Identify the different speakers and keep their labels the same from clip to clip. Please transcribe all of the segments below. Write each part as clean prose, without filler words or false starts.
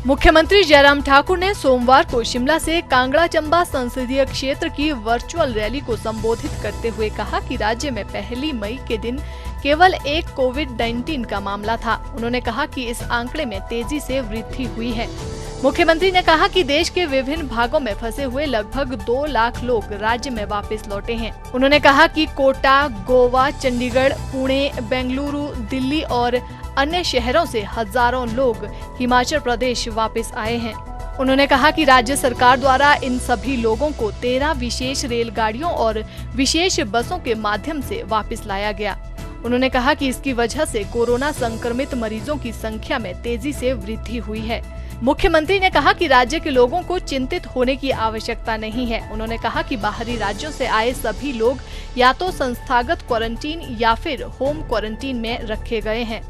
Speaker 1: मुख्यमंत्री जयराम ठाकुर ने सोमवार को शिमला से कांगड़ा चंबा संसदीय क्षेत्र की वर्चुअल रैली को संबोधित करते हुए कहा कि राज्य में 1 मई के दिन केवल एक कोविड-19 का मामला था। उन्होंने कहा कि इस आंकड़े में तेजी से वृद्धि हुई है। मुख्यमंत्री ने कहा कि देश के विभिन्न भागों में फंसे हुए लगभग 2 लाख लोग राज्य में वापस लौटे हैं। उन्होंने कहा कि कोटा, गोवा, चंडीगढ़, पुणे, बेंगलुरु, दिल्ली और अन्य शहरों से हजारों लोग हिमाचल प्रदेश वापस आए हैं। उन्होंने कहा कि राज्य सरकार द्वारा इन सभी लोगों को 13 विशेष रेलगाड़ियों और विशेष बसों के माध्यम से वापस लाया गया। उन्होंने कहा कि इसकी वजह से कोरोना संक्रमित मरीजों की संख्या में तेजी से वृद्धि हुई है। मुख्यमंत्री ने कहा कि राज्य के लोगों को चिंतित होने की आवश्यकता नहीं है। उन्होंने कहा कि बाहरी राज्यों से आए सभी लोग या तो संस्थागत क्वारंटीन या फिर होम क्वारंटीन में रखे गए हैं।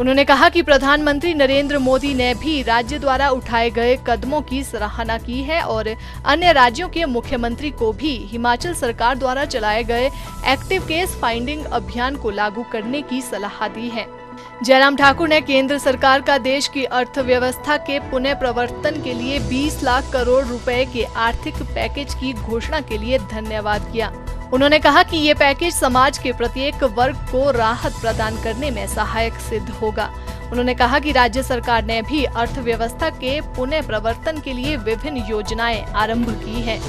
Speaker 1: उन्होंने कहा कि प्रधानमंत्री नरेंद्र मोदी ने भी राज्य द्वारा उठाए गए कदमों की सराहना की है और अन्य राज्यों के मुख्यमंत्री को भी हिमाचल सरकार द्वारा चलाए गए एक्टिव केस फाइंडिंग अभियान को लागू करने की सलाह दी है। जयराम ठाकुर ने केंद्र सरकार का देश की अर्थव्यवस्था के पुनः प्रवर्तन के लिए 20 लाख करोड़ रुपए के आर्थिक पैकेज की घोषणा के लिए धन्यवाद किया। उन्होंने कहा कि ये पैकेज समाज के प्रत्येक वर्ग को राहत प्रदान करने में सहायक सिद्ध होगा। उन्होंने कहा कि राज्य सरकार ने भी अर्थव्यवस्था के पुनः प्रवर्तन के लिए विभिन्न योजनाएं आरंभ की हैं।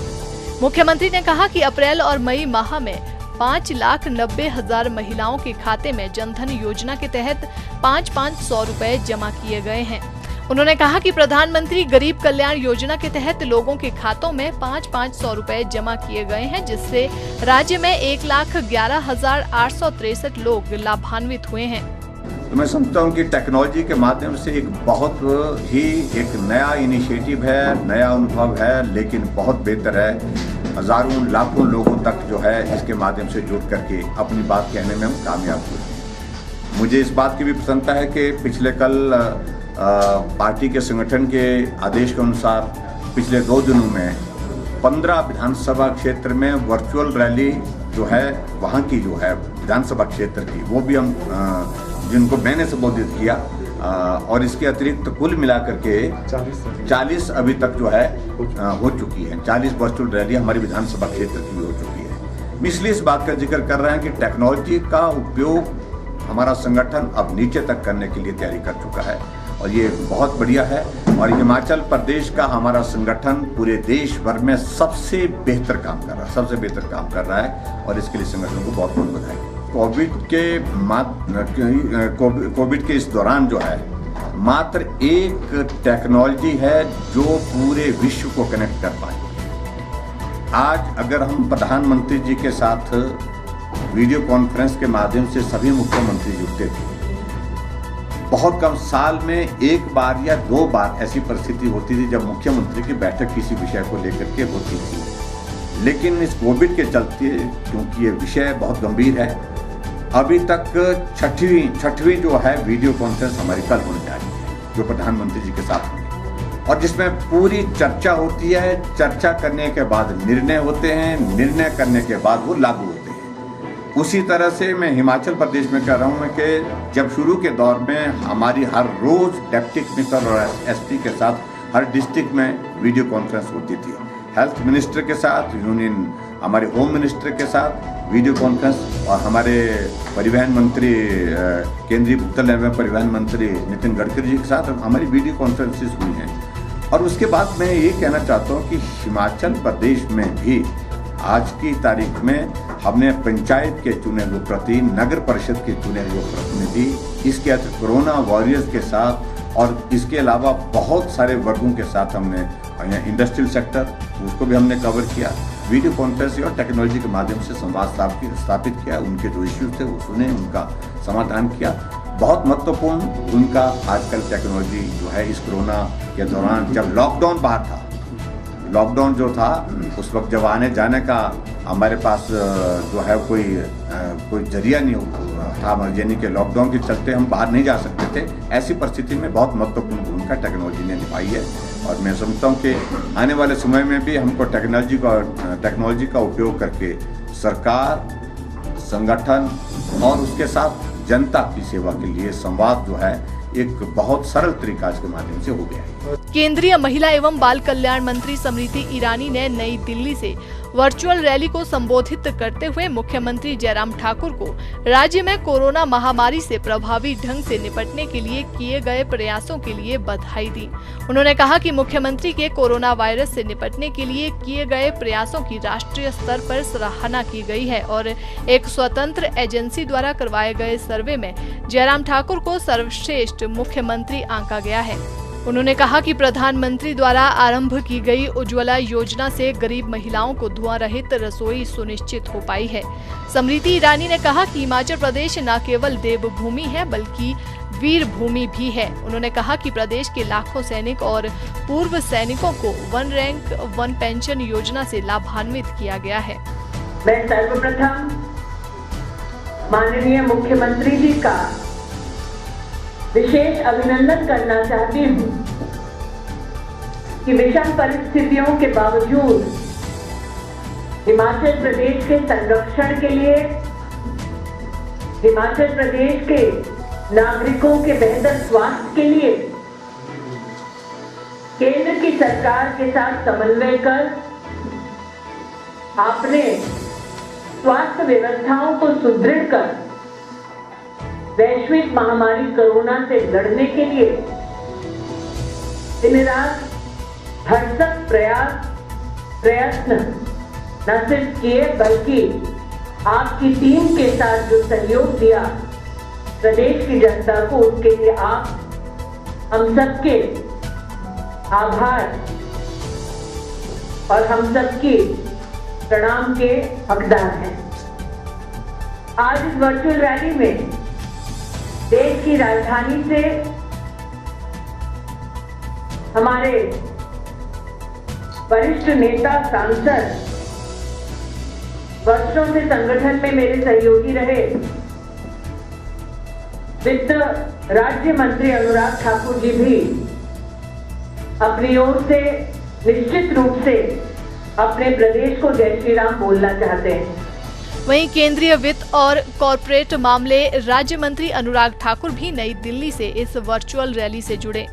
Speaker 1: मुख्यमंत्री ने कहा कि अप्रैल और मई माह में 5,90,000 महिलाओं के खाते में जनधन योजना के तहत 500 रुपए जमा किए गए हैं। उन्होंने कहा कि प्रधानमंत्री गरीब कल्याण योजना के तहत लोगों के खातों में 500 रुपए जमा किए गए हैं, जिससे राज्य में 1,11,863 लोग लाभान्वित हुए हैं।
Speaker 2: तो मैं समझता हूँ कि टेक्नोलॉजी के माध्यम से एक बहुत ही एक नया इनिशिएटिव है, नया अनुभव है, लेकिन बहुत बेहतर है। हजारों लाखों लोगों तक जो है इसके माध्यम से जुड़ करके अपनी बात कहने में हम कामयाब हुए। मुझे इस बात की भी प्रसन्नता है कि पिछले कल पार्टी के संगठन के आदेश के अनुसार पिछले 2 दिनों में 15 विधानसभा क्षेत्र में वर्चुअल रैली जो है वहाँ की जो है विधानसभा क्षेत्र की वो भी हम जिनको मैंने संबोधित किया और इसके अतिरिक्त कुल मिलाकर के 40 अभी तक जो है हो चुकी है। 40 वर्चुअल रैली हमारी विधानसभा क्षेत्र की भी हो चुकी है। इसलिए इस बात का जिक्र कर रहे हैं कि टेक्नोलॉजी का उपयोग हमारा संगठन अब नीचे तक करने के लिए तैयारी कर चुका है और ये बहुत बढ़िया है। और हिमाचल प्रदेश का हमारा संगठन पूरे देश भर में सबसे बेहतर काम कर रहा है और इसके लिए संगठन को बहुत बहुत बधाई। कोविड के इस दौरान जो है मात्र एक टेक्नोलॉजी है जो पूरे विश्व को कनेक्ट कर पाई। आज अगर हम प्रधानमंत्री जी के साथ वीडियो कॉन्फ्रेंस के माध्यम से सभी मुख्यमंत्री जुड़ते थे, बहुत कम साल में 1 बार या 2 बार ऐसी परिस्थिति होती थी जब मुख्यमंत्री की बैठक किसी विषय को लेकर के होती थी। लेकिन इस कोविड के चलते, क्योंकि ये विषय बहुत गंभीर है, अभी तक छठवीं जो है वीडियो कॉन्फ्रेंस हमारी कल होने जा रही है जो प्रधानमंत्री जी के साथ होगी और जिसमें पूरी चर्चा होती है। चर्चा करने के बाद निर्णय होते हैं, निर्णय करने के बाद वो लागू होते हैं। उसी तरह से मैं हिमाचल प्रदेश में कह रहा हूँ कि जब शुरू के दौर में हमारी हर रोज डिप्टी कमिश्नर और एसपी के साथ हर डिस्ट्रिक्ट में वीडियो कॉन्फ्रेंस होती थी। हेल्थ मिनिस्टर के साथ, यूनियन हमारे होम मिनिस्टर के साथ वीडियो कॉन्फ्रेंस और हमारे परिवहन मंत्री, केंद्रीय भूतल एवं परिवहन मंत्री नितिन गडकरी जी के साथ हमारी वीडियो कॉन्फ्रेंसेस हुई हैं। और उसके बाद मैं ये कहना चाहता हूँ कि हिमाचल प्रदेश में भी आज की तारीख में हमने पंचायत के चुने हुए प्रतिनिधि, नगर परिषद के चुने हुए प्रतिनिधि, इसके अतिरिक्त कोरोना वॉरियर्स के साथ और इसके अलावा बहुत सारे वर्गों के साथ हमने इंडस्ट्रियल सेक्टर उसको भी हमने कवर किया। वीडियो कॉन्फ्रेंस और टेक्नोलॉजी के माध्यम से संवाद स्थापित किया। उनके जो इश्यूज थे वो सुने, उनका समाधान किया। बहुत महत्वपूर्ण उनका आजकल टेक्नोलॉजी जो है इस कोरोना के दौरान, जब लॉकडाउन बाहर था, लॉकडाउन जो था उस वक्त जब आने जाने का हमारे पास जो है कोई जरिया नहीं था, यानी कि लॉकडाउन के चलते हम बाहर नहीं जा सकते थे। ऐसी परिस्थिति में बहुत महत्वपूर्ण भूमिका टेक्नोलॉजी ने निभाई है और मैं समझता हूँ कि आने वाले समय में भी हमको टेक्नोलॉजी का उपयोग करके सरकार, संगठन और उसके साथ जनता की सेवा के लिए संवाद जो है एक बहुत सरल तरीका इसके माध्यम से हो गया है।
Speaker 1: केंद्रीय महिला एवं बाल कल्याण मंत्री स्मृति ईरानी ने नई दिल्ली से वर्चुअल रैली को संबोधित करते हुए मुख्यमंत्री जयराम ठाकुर को राज्य में कोरोना महामारी से प्रभावी ढंग से निपटने के लिए किए गए प्रयासों के लिए बधाई दी। उन्होंने कहा कि मुख्यमंत्री के कोरोना वायरस से निपटने के लिए किए गए प्रयासों की राष्ट्रीय स्तर पर सराहना की गई है और एक स्वतंत्र एजेंसी द्वारा करवाए गए सर्वे में जयराम ठाकुर को सर्वश्रेष्ठ मुख्यमंत्री आंका गया है। उन्होंने कहा कि प्रधानमंत्री द्वारा आरंभ की गई उज्ज्वला योजना से गरीब महिलाओं को धुआं रहित रसोई सुनिश्चित हो पाई है। स्मृति ईरानी ने कहा कि हिमाचल प्रदेश न केवल देवभूमि है बल्कि वीर भूमि भी है। उन्होंने कहा कि प्रदेश के लाखों सैनिक और पूर्व सैनिकों को वन रैंक वन पेंशन योजना से लाभान्वित किया गया है।
Speaker 3: मैं सर्वप्रथम माननीय मुख्यमंत्री जी का विशेष अभिनंदन करना चाहती हूँ कि विषम परिस्थितियों के बावजूद हिमाचल प्रदेश के संरक्षण के लिए, हिमाचल प्रदेश के नागरिकों के बेहतर स्वास्थ्य के लिए केंद्र की सरकार के साथ समन्वय कर आपने स्वास्थ्य व्यवस्थाओं को सुदृढ़ कर वैश्विक महामारी कोरोना से लड़ने के लिए दिन रात भरसक प्रयत्न न सिर्फ किए बल्कि आपकी टीम के साथ जो सहयोग दिया प्रदेश की जनता को, उसके लिए आप हम सबके आभार और हम सबकी प्रणाम के हकदार हैं। आज इस वर्चुअल रैली में देश की राजधानी से हमारे वरिष्ठ नेता, सांसद, वर्षों से संगठन में मेरे सहयोगी रहे वित्त राज्य मंत्री अनुराग ठाकुर जी भी अपनी ओर से निश्चित रूप से अपने प्रदेश को जय श्री राम बोलना चाहते हैं।
Speaker 1: वहीं केंद्रीय वित्त और कॉरपोरेट मामले राज्य मंत्री अनुराग ठाकुर भी नई दिल्ली से इस वर्चुअल रैली से जुड़े।